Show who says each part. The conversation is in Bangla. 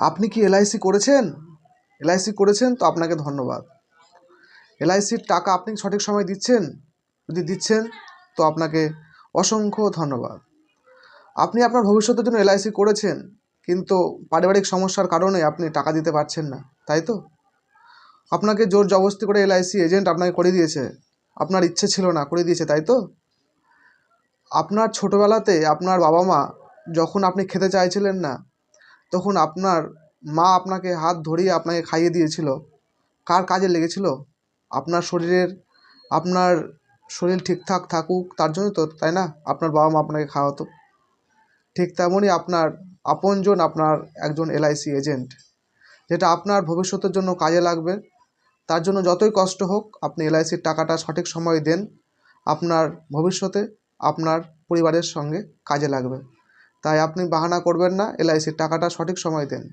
Speaker 1: আপনি কি এলআইসি করেছেন? এলআইসি করেছেন তো আপনাকে ধন্যবাদ। এলআইসির টাকা আপনি সঠিক সময় দিচ্ছেন? যদি দিচ্ছেন তো আপনাকে অসংখ্য ধন্যবাদ। আপনি আপনার ভবিষ্যতের জন্য এলআইসি করেছেন, কিন্তু পারিবারিক সমস্যার কারণে আপনি টাকা দিতে পারছেন না, তাই তো? আপনাকে জোর জবরদস্তি করে এলআইসি এজেন্ট আপনাকে করে দিয়েছে, আপনার ইচ্ছে ছিল না, করে দিয়েছে, তাই তো? আপনার ছোটোবেলাতে আপনার বাবা মা যখন আপনি খেতে চাইছিলেন না, তখন আপনার মা আপনাকে হাত ধরিয়ে আপনাকে খাইয়ে দিয়েছিল। কার কাজে লেগেছিল? আপনার আপনার শরীর ঠিকঠাক থাকুক তার জন্য তো, তাই না? আপনার বাবা মা আপনাকে খাওয়াতো। ঠিক তেমনই আপনার আপনজন আপনার একজন এলআইসি এজেন্ট, যেটা আপনার ভবিষ্যতের জন্য কাজে লাগবে। তার জন্য যতই কষ্ট হোক আপনি এলআইসির টাকাটা সঠিক সময়ে দেন, আপনার ভবিষ্যতে আপনার পরিবারের সঙ্গে কাজে লাগবে। তাই আপনি বাহানা করবেন না, এলআইসির টাকাটা সঠিক সময়ে দেন।